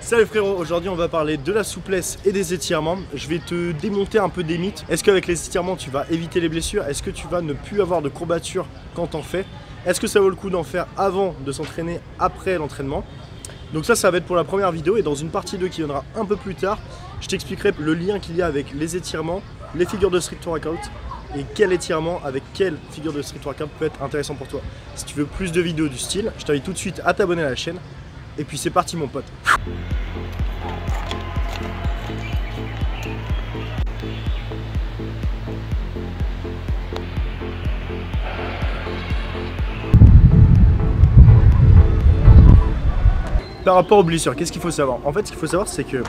Salut frérot, aujourd'hui on va parler de la souplesse et des étirements. Je vais te démonter un peu des mythes. Est-ce qu'avec les étirements tu vas éviter les blessures? Est-ce que tu vas ne plus avoir de courbatures quand t'en fais? Est-ce que ça vaut le coup d'en faire avant de s'entraîner, après l'entraînement? Donc ça va être pour la première vidéo, et dans une partie 2 qui viendra un peu plus tard, je t'expliquerai le lien qu'il y a avec les étirements, les figures de street workout et quel étirement avec quelle figure de street workout peut être intéressant pour toi. Si tu veux plus de vidéos du style, je t'invite tout de suite à t'abonner à la chaîne. Et puis c'est parti mon pote. Par rapport aux blessures, qu'est-ce qu'il faut savoir? En fait, ce qu'il faut savoir, c'est que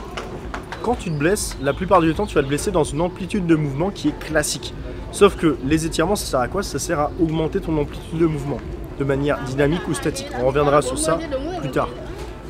quand tu te blesses, la plupart du temps, tu vas te blesser dans une amplitude de mouvement qui est classique. Sauf que les étirements, ça sert à quoi? Ça sert à augmenter ton amplitude de mouvement de manière dynamique ou statique. On reviendra sur ça plus tard.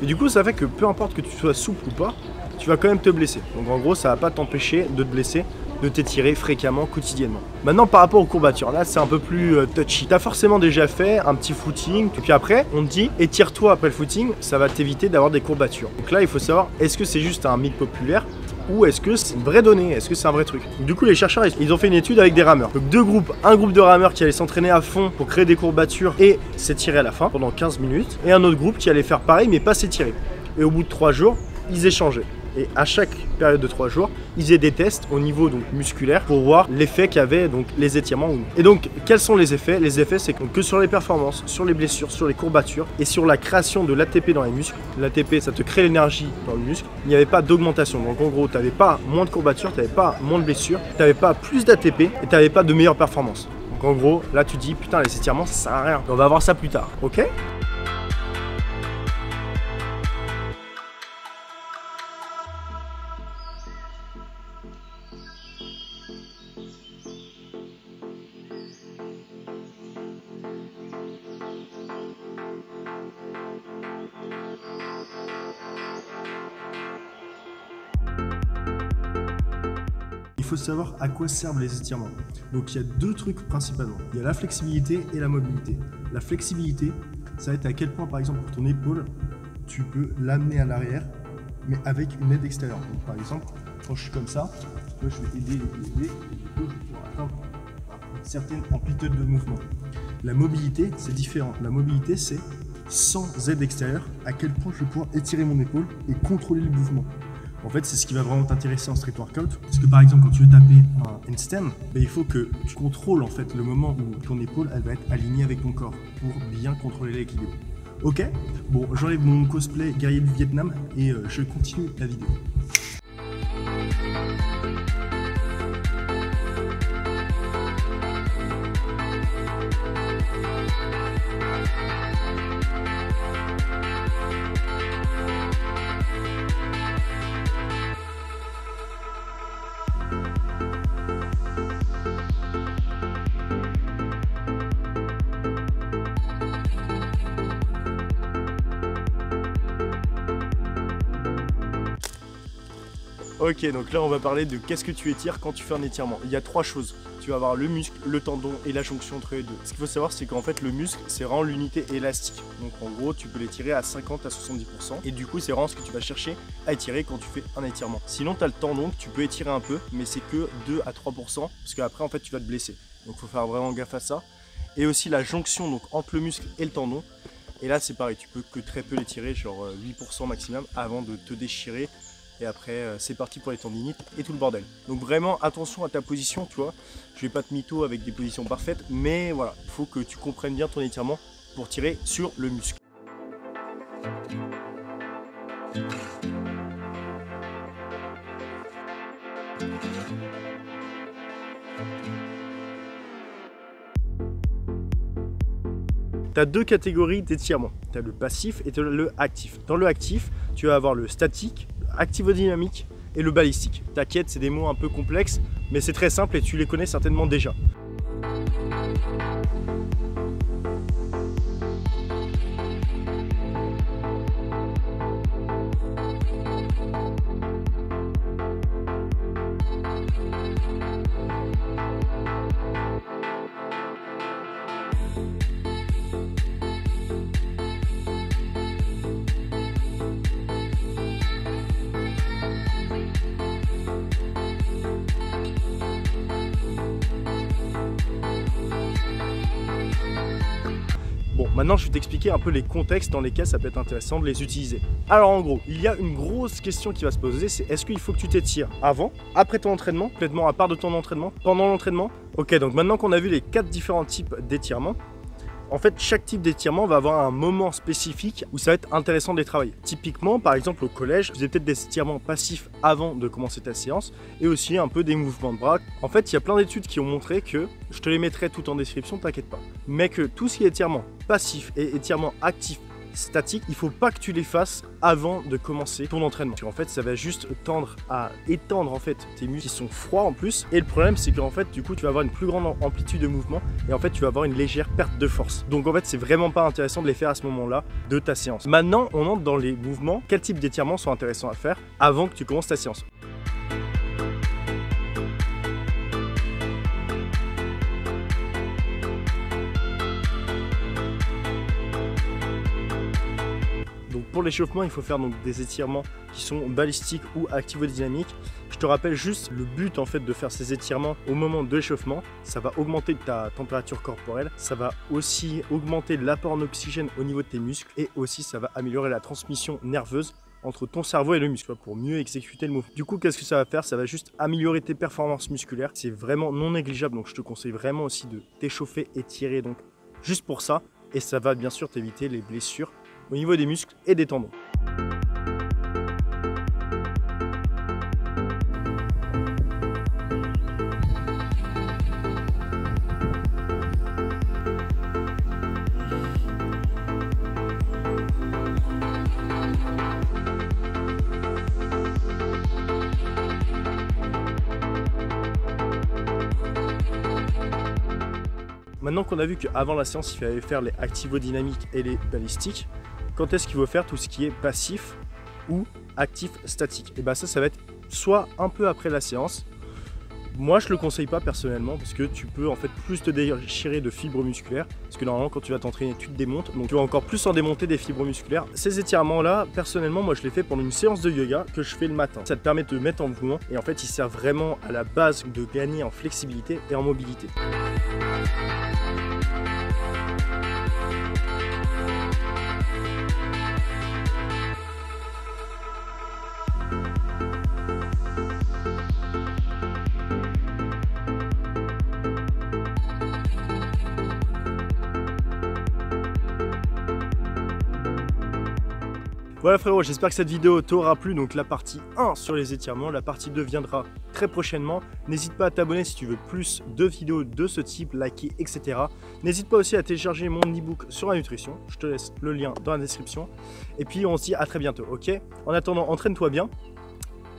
Et du coup, ça fait que peu importe que tu sois souple ou pas, tu vas quand même te blesser. Donc en gros, ça va pas t'empêcher de te blesser, de t'étirer fréquemment, quotidiennement. Maintenant, par rapport aux courbatures, là, c'est un peu plus touchy. Tu as forcément déjà fait un petit footing, et puis après, on te dit, étire-toi après le footing, ça va t'éviter d'avoir des courbatures. Donc là, il faut savoir, est-ce que c'est juste un mythe populaire ou est-ce que c'est une vraie donnée? Est-ce que c'est un vrai truc? Du coup, les chercheurs, ils ont fait une étude avec des rameurs. Donc deux groupes, un groupe de rameurs qui allait s'entraîner à fond pour créer des courbatures et s'étirer à la fin pendant 15 minutes, et un autre groupe qui allait faire pareil mais pas s'étirer. Et au bout de 3 jours, ils échangeaient. Et à chaque période de 3 jours, ils faisaient des tests au niveau donc musculaire pour voir l'effet qu'avaient donc les étirements ou non. Et donc, quels sont les effets? Les effets, c'est que sur les performances, sur les blessures, sur les courbatures et sur la création de l'ATP dans les muscles. L'ATP, ça te crée l'énergie dans le muscle. Il n'y avait pas d'augmentation. Donc en gros, tu n'avais pas moins de courbatures, tu n'avais pas moins de blessures, tu n'avais pas plus d'ATP et tu n'avais pas de meilleures performances. Donc en gros, là tu dis, putain, les étirements, ça sert à rien. On va voir ça plus tard, ok? Il faut savoir à quoi servent les étirements. Donc il y a deux trucs principalement. Il y a la flexibilité et la mobilité. La flexibilité, ça va être à quel point par exemple pour ton épaule, tu peux l'amener à l'arrière, mais avec une aide extérieure. Donc par exemple, quand je suis comme ça, je vais aider et du coup je vais pouvoir atteindre une certaine amplitude de mouvement. La mobilité, c'est différent. La mobilité, c'est sans aide extérieure, à quel point je vais pouvoir étirer mon épaule et contrôler le mouvement. En fait, c'est ce qui va vraiment t'intéresser en street workout. Parce que par exemple, quand tu veux taper un handstand, il faut que tu contrôles en fait le moment où ton épaule elle va être alignée avec ton corps pour bien contrôler l'équilibre. Ok? Bon, j'enlève mon cosplay guerrier du Vietnam et je continue la vidéo. Ok, donc là on va parler de qu'est-ce que tu étires quand tu fais un étirement. Il y a 3 choses. Tu vas avoir le muscle, le tendon et la jonction entre les deux. Ce qu'il faut savoir, c'est qu'en fait le muscle, c'est vraiment l'unité élastique. Donc en gros, tu peux l'étirer à 50 à 70%. Et du coup, c'est vraiment ce que tu vas chercher à étirer quand tu fais un étirement. Sinon, tu as le tendon que tu peux étirer un peu, mais c'est que 2 à 3%. Parce qu'après, en fait, tu vas te blesser. Donc il faut faire vraiment gaffe à ça. Et aussi la jonction donc, entre le muscle et le tendon. Et là, c'est pareil, tu peux que très peu l'étirer, genre 8% maximum, avant de te déchirer. Et après, c'est parti pour les tendinites et tout le bordel. Donc vraiment, attention à ta position, tu vois. Je vais pas te mytho avec des positions parfaites, mais voilà, il faut que tu comprennes bien ton étirement pour tirer sur le muscle. Tu as deux catégories d'étirements. Tu as le passif et le actif. Dans le actif, tu vas avoir le statique, activo-dynamique et le balistique. T'inquiète, c'est des mots un peu complexes, mais c'est très simple et tu les connais certainement déjà. maintenant je vais t'expliquer un peu les contextes dans lesquels ça peut être intéressant de les utiliser. Alors en gros, il y a une grosse question qui va se poser, c'est est-ce qu'il faut que tu t'étires avant, après ton entraînement, complètement à part de ton entraînement, pendant l'entraînement? Ok, donc maintenant qu'on a vu les 4 différents types d'étirements, en fait, chaque type d'étirement va avoir un moment spécifique où ça va être intéressant de les travailler. Typiquement, par exemple, au collège, vous avez peut-être des étirements passifs avant de commencer ta séance et aussi un peu des mouvements de bras. En fait, il y a plein d'études qui ont montré que, je te les mettrai tout en description, t'inquiète pas, mais que tout ce qui est étirement passif et étirement actif statique, il faut pas que tu les fasses avant de commencer ton entraînement. Parce qu'en fait, ça va juste tendre à étendre en fait tes muscles qui sont froids en plus. Et le problème, c'est qu'en fait, du coup, tu vas avoir une plus grande amplitude de mouvement et en fait, tu vas avoir une légère perte de force. Donc en fait, c'est vraiment pas intéressant de les faire à ce moment-là de ta séance. Maintenant, on entre dans les mouvements. Quel type d'étirements sont intéressants à faire avant que tu commences ta séance? Donc pour l'échauffement, il faut faire donc des étirements qui sont balistiques ou activo-dynamiques. Je te rappelle juste le but en fait de faire ces étirements au moment de l'échauffement. Ça va augmenter ta température corporelle, ça va aussi augmenter l'apport en oxygène au niveau de tes muscles et aussi ça va améliorer la transmission nerveuse entre ton cerveau et le muscle pour mieux exécuter le mouvement. Du coup, qu'est-ce que ça va faire? Ça va juste améliorer tes performances musculaires. C'est vraiment non négligeable, donc je te conseille vraiment aussi de t'échauffer et tirer donc juste pour ça. Et ça va bien sûr t'éviter les blessures au niveau des muscles et des tendons. Maintenant qu'on a vu qu'avant la séance, il fallait faire les activo-dynamiques et les balistiques, quand est-ce qu'il faut faire tout ce qui est passif ou actif statique? Et bien ça va être soit un peu après la séance. Moi je le conseille pas personnellement parce que tu peux en fait plus te déchirer de fibres musculaires, parce que normalement quand tu vas t'entraîner tu te démontes, donc tu vas encore plus en démonter des fibres musculaires. Ces étirements là, personnellement moi je les fais pendant une séance de yoga que je fais le matin. Ça te permet de te mettre en mouvement et en fait ils servent vraiment à la base de gagner en flexibilité et en mobilité. Voilà frérot, j'espère que cette vidéo t'aura plu, donc la partie 1 sur les étirements, la partie 2 viendra très prochainement. N'hésite pas à t'abonner si tu veux plus de vidéos de ce type, liker, etc. N'hésite pas aussi à télécharger mon e-book sur la nutrition, je te laisse le lien dans la description. Et puis on se dit à très bientôt, ok? En attendant, entraîne-toi bien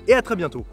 et à très bientôt.